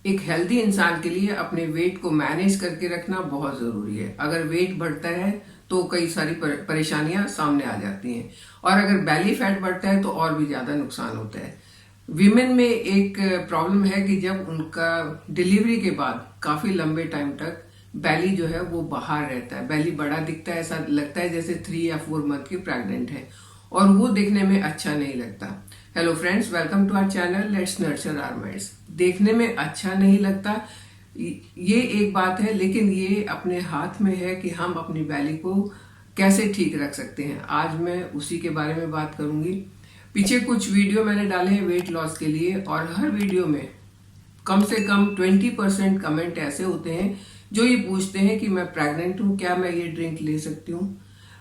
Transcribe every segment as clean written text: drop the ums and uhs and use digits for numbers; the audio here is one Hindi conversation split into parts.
एक हेल्दी इंसान के लिए अपने वेट को मैनेज करके रखना बहुत जरूरी है। अगर वेट बढ़ता है तो कई सारी परेशानियां सामने आ जाती हैं, और अगर बेली फैट बढ़ता है तो और भी ज्यादा नुकसान होता है। विमेन में एक प्रॉब्लम है कि जब उनका डिलीवरी के बाद काफी लंबे टाइम तक बेली जो है वो बाहर रहता है, बेली बड़ा दिखता है, ऐसा लगता है जैसे 3 या 4 मंथ की प्रेग्नेंट है, और वो दिखने में अच्छा नहीं लगता। Hello friends, welcome to our channel let's nurture our minds. देखने में अच्छा नहीं लगता ये एक बात है, लेकिन ये अपने हाथ में है कि हम अपनी बेली को कैसे ठीक रख सकते हैं। आज मैं उसी के बारे में बात करूंगी। पीछे कुछ वीडियो मैंने डाले हैं वेट लॉस के लिए, और हर वीडियो में कम से कम 20% कमेंट ऐसे होते हैं जो ये पूछते हैं कि मैं प्रेग्नेंट हूँ, क्या मैं ये ड्रिंक ले सकती हूँ।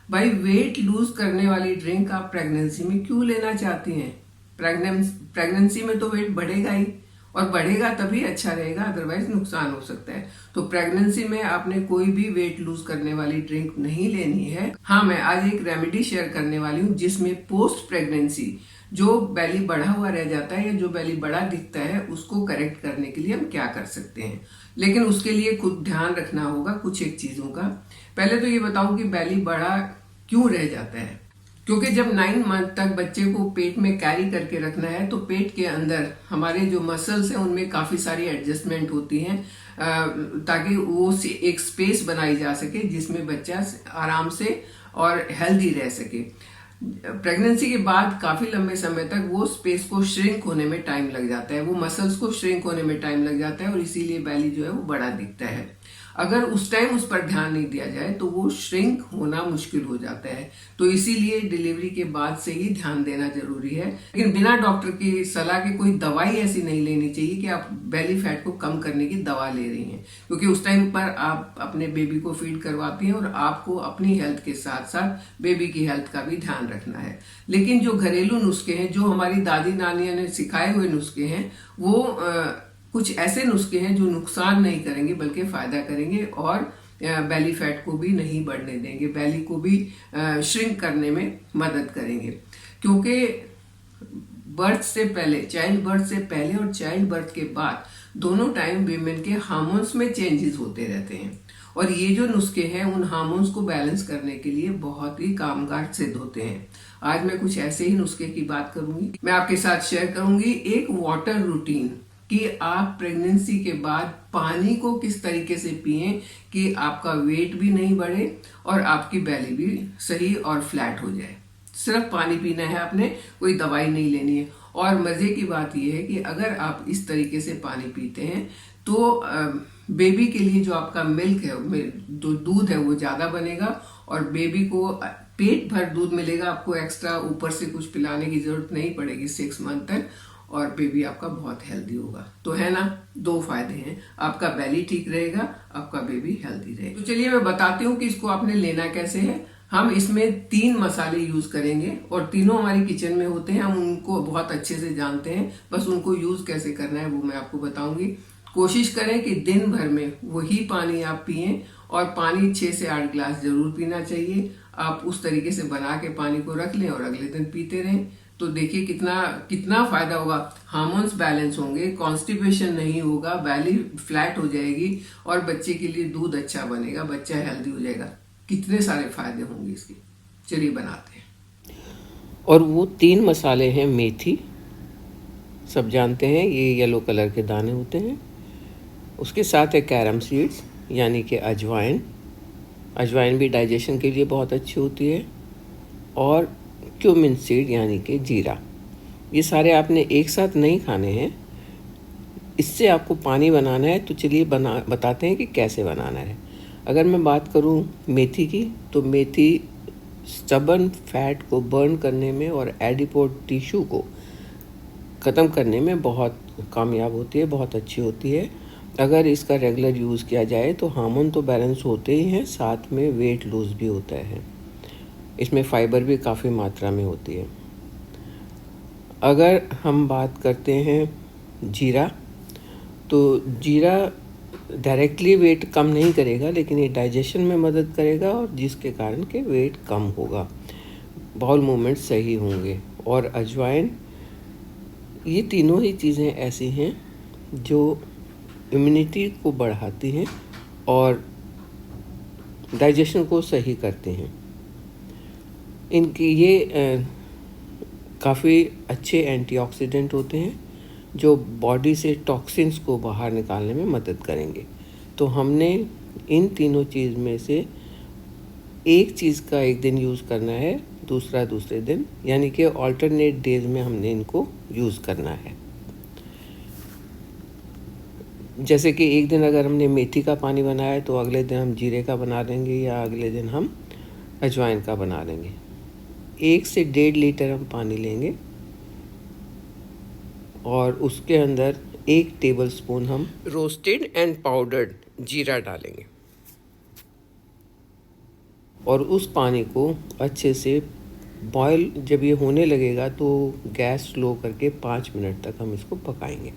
भाई, वेट लूज करने वाली ड्रिंक आप प्रेगनेंसी में क्यों लेना चाहती हैं? प्रेगनेंसी में तो वेट बढ़ेगा ही, और बढ़ेगा तभी अच्छा रहेगा, अदरवाइज नुकसान हो सकता है। तो प्रेगनेंसी में आपने कोई भी वेट लूज करने वाली ड्रिंक नहीं लेनी है। हाँ, मैं आज एक रेमेडी शेयर करने वाली हूँ जिसमें पोस्ट प्रेगनेंसी जो बेली बढ़ा हुआ रह जाता है या जो बेली बड़ा दिखता है उसको करेक्ट करने के लिए हम क्या कर सकते हैं। लेकिन उसके लिए खुद ध्यान रखना होगा कुछ एक चीजों का। पहले तो ये बताऊं कि बेली बड़ा क्यों रह जाता है। क्योंकि जब 9 मंथ तक बच्चे को पेट में कैरी करके रखना है तो पेट के अंदर हमारे जो मसल्स हैं उनमें काफी सारी एडजस्टमेंट होती हैं, ताकि वो एक स्पेस बनाई जा सके जिसमें बच्चा आराम से और हेल्दी रह सके। प्रेगनेंसी के बाद काफी लंबे समय तक वो स्पेस को श्रिंक होने में टाइम लग जाता है, वो मसल्स को श्रिंक होने में टाइम लग जाता है, और इसीलिए बेली जो है वो बड़ा दिखता है। अगर उस टाइम उस पर ध्यान नहीं दिया जाए तो वो श्रिंक होना मुश्किल हो जाता है। तो इसीलिए डिलीवरी के बाद से ही ध्यान देना जरूरी है। लेकिन बिना डॉक्टर की सलाह के कोई दवाई ऐसी नहीं लेनी चाहिए कि आप बेली फैट को कम करने की दवा ले रही हैं, क्योंकि उस टाइम पर आप अपने बेबी को फीड करवाती हैं और आपको अपनी हेल्थ के साथ साथ बेबी की हेल्थ का भी ध्यान रखना है। लेकिन जो घरेलू नुस्खे हैं, जो हमारी दादी नानियों ने सिखाए हुए नुस्खे हैं, वो कुछ ऐसे नुस्खे हैं जो नुकसान नहीं करेंगे बल्कि फायदा करेंगे, और बेली फैट को भी नहीं बढ़ने देंगे, बेली को भी श्रिंक करने में मदद करेंगे। क्योंकि बर्थ से पहले, चाइल्ड बर्थ से पहले और चाइल्ड बर्थ के बाद दोनों टाइम वीमेन के हार्मोन्स में चेंजेस होते रहते हैं, और ये जो नुस्खे हैं उन हार्मोन्स को बैलेंस करने के लिए बहुत ही कामगार सिद्ध होते हैं। आज मैं कुछ ऐसे ही नुस्खे की बात करूंगी। मैं आपके साथ शेयर करूंगी एक वाटर रूटीन कि आप प्रेगनेंसी के बाद पानी को किस तरीके से पिएं कि आपका वेट भी नहीं बढ़े और आपकी बेली भी सही और फ्लैट हो जाए। सिर्फ पानी पीना है आपने, कोई दवाई नहीं लेनी है। और मजे की बात यह है कि अगर आप इस तरीके से पानी पीते हैं तो बेबी के लिए जो आपका मिल्क है, जो दूध है, वो ज्यादा बनेगा, और बेबी को पेट भर दूध मिलेगा। आपको एक्स्ट्रा ऊपर से कुछ पिलाने की जरूरत नहीं पड़ेगी 6 मंथ तक, और बेबी आपका बहुत हेल्दी होगा। तो है ना, 2 फायदे हैं, आपका बेली ठीक रहेगा, आपका बेबी हेल्दी रहेगा। तो चलिए मैं बताती हूँ कि इसको आपने लेना कैसे है। हम इसमें 3 मसाले यूज करेंगे, और तीनों हमारी किचन में होते हैं, हम उनको बहुत अच्छे से जानते हैं, बस उनको यूज कैसे करना है वो मैं आपको बताऊंगी। कोशिश करें कि दिन भर में वही पानी आप पिएं, और पानी 6 से 8 गिलास जरूर पीना चाहिए। आप उस तरीके से बना के पानी को रख लें और अगले दिन पीते रहें, तो देखिए कितना फायदा होगा। हार्मोन्स बैलेंस होंगे, कॉन्स्टिपेशन नहीं होगा, बेली फ्लैट हो जाएगी, और बच्चे के लिए दूध अच्छा बनेगा, बच्चा हेल्दी हो जाएगा। कितने सारे फायदे होंगे इसके। चलिए बनाते हैं। और वो 3 मसाले हैं। मेथी, सब जानते हैं, ये येलो कलर के दाने होते हैं। उसके साथ है कैरम सीड्स यानी कि अजवाइन। अजवाइन भी डाइजेशन के लिए बहुत अच्छी होती है। और क्यूमिन सीड यानी कि जीरा। ये सारे आपने एक साथ नहीं खाने हैं। इससे आपको पानी बनाना है, तो चलिए बताते हैं कि कैसे बनाना है। अगर मैं बात करूं मेथी की, तो मेथी स्टबर्न फैट को बर्न करने में और एडिपोज टिश्यू को ख़त्म करने में बहुत कामयाब होती है, बहुत अच्छी होती है। अगर इसका रेगुलर यूज़ किया जाए तो हार्मोन तो बैलेंस होते ही हैं, साथ में वेट लूज़ भी होता है। इसमें फाइबर भी काफ़ी मात्रा में होती है। अगर हम बात करते हैं जीरा, तो जीरा डायरेक्टली वेट कम नहीं करेगा, लेकिन ये डाइजेशन में मदद करेगा, और जिसके कारण के वेट कम होगा, बाउल मूवमेंट सही होंगे। और अजवाइन, ये तीनों ही चीज़ें ऐसी हैं जो इम्यूनिटी को बढ़ाती हैं और डाइजेशन को सही करते हैं। इनकी ये काफ़ी अच्छे एंटीऑक्सीडेंट होते हैं जो बॉडी से टॉक्सिन्स को बाहर निकालने में मदद करेंगे। तो हमने इन तीनों चीज़ में से एक चीज़ का एक दिन यूज़ करना है, दूसरा दूसरे दिन, यानी कि ऑल्टरनेट डेज में हमने इनको यूज़ करना है। जैसे कि एक दिन अगर हमने मेथी का पानी बनाया है तो अगले दिन हम जीरे का बना लेंगे या अगले दिन हम अजवाइन का बना लेंगे। 1 से 1.5 लीटर हम पानी लेंगे और उसके अंदर 1 टेबलस्पून हम रोस्टेड एंड पाउडर्ड जीरा डालेंगे और उस पानी को अच्छे से बॉयल जब ये होने लगेगा तो गैस स्लो करके 5 मिनट तक हम इसको पकाएंगे।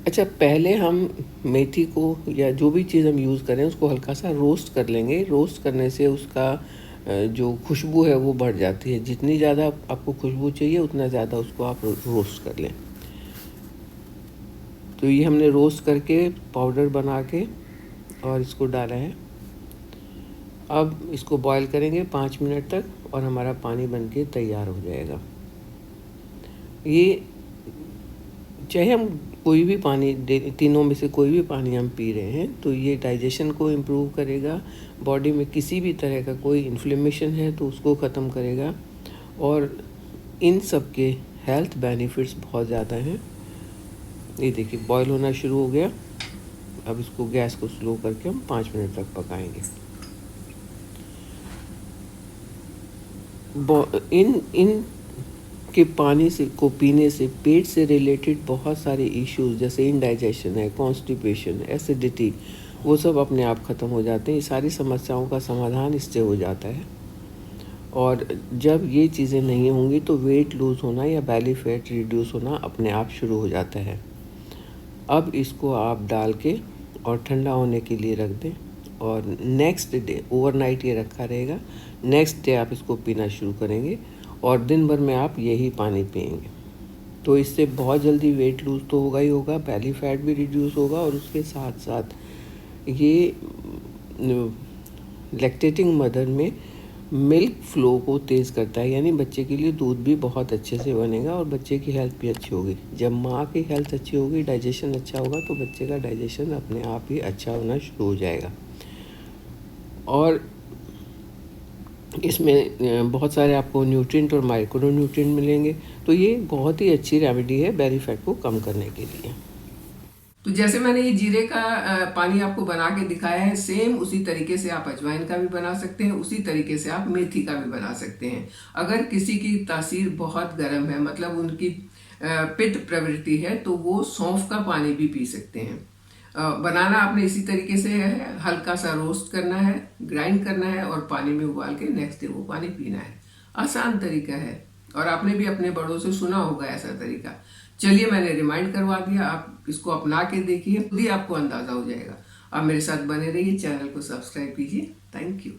अच्छा, पहले हम मेथी को या जो भी चीज़ हम यूज़ करें उसको हल्का सा रोस्ट कर लेंगे। रोस्ट करने से उसका जो खुशबू है वो बढ़ जाती है। जितनी ज़्यादा आपको खुशबू चाहिए उतना ज़्यादा उसको आप रोस्ट कर लें। तो ये हमने रोस्ट करके पाउडर बना के और इसको डाला है। अब इसको बॉईल करेंगे 5 मिनट तक और हमारा पानी बनके तैयार हो जाएगा। ये चाहे हम कोई भी पानी तीनों में से कोई भी पानी हम पी रहे हैं तो ये डाइजेशन को इम्प्रूव करेगा, बॉडी में किसी भी तरह का कोई इन्फ्लेमेशन है तो उसको ख़त्म करेगा और इन सब के हेल्थ बेनिफिट्स बहुत ज़्यादा हैं। ये देखिए बॉईल होना शुरू हो गया। अब इसको गैस को स्लो करके हम 5 मिनट तक पकाएंगे। इन के पानी से को पीने से पेट से रिलेटेड बहुत सारे इश्यूज जैसे इंडाइजेशन है, कॉन्स्टिपेशन, एसिडिटी, वो सब अपने आप ख़त्म हो जाते हैं। ये सारी समस्याओं का समाधान इससे हो जाता है। और जब ये चीज़ें नहीं होंगी तो वेट लूज़ होना या बेली फैट रिड्यूस होना अपने आप शुरू हो जाता है। अब इसको आप डाल के और ठंडा होने के लिए रख दें और नेक्स्ट डे, ओवरनाइट ये रखा रहेगा, नेक्स्ट डे आप इसको पीना शुरू करेंगे और दिन भर में आप यही पानी पिएंगे। तो इससे बहुत जल्दी वेट लूज़ तो होगा ही होगा, बेली फैट भी रिड्यूस होगा और उसके साथ साथ ये लैक्टेटिंग मदर में मिल्क फ्लो को तेज़ करता है, यानी बच्चे के लिए दूध भी बहुत अच्छे से बनेगा और बच्चे की हेल्थ भी अच्छी होगी। जब माँ की हेल्थ अच्छी होगी, डाइजेशन अच्छा होगा तो बच्चे का डाइजेशन अपने आप ही अच्छा होना शुरू हो जाएगा। और इसमें बहुत सारे आपको न्यूट्रिएंट और माइक्रो न्यूट्रिएंट मिलेंगे। तो ये बहुत ही अच्छी रेमेडी है बेली फैट को कम करने के लिए। तो जैसे मैंने ये जीरे का पानी आपको बना के दिखाया है, सेम उसी तरीके से आप अजवाइन का भी बना सकते हैं, उसी तरीके से आप मेथी का भी बना सकते हैं। अगर किसी की तासीर बहुत गर्म है, मतलब उनकी पित्त प्रवृत्ति है, तो वो सौंफ का पानी भी पी सकते हैं। बनाना आपने इसी तरीके से है, हल्का सा रोस्ट करना है, ग्राइंड करना है और पानी में उबाल के नेक्स्ट डे वो पानी पीना है। आसान तरीका है और आपने भी अपने बड़ों से सुना होगा ऐसा तरीका। चलिए, मैंने रिमाइंड करवा दिया, आप इसको अपना के देखिए, खुद ही आपको अंदाजा हो जाएगा। आप मेरे साथ बने रहिए, चैनल को सब्सक्राइब कीजिए। Thank you.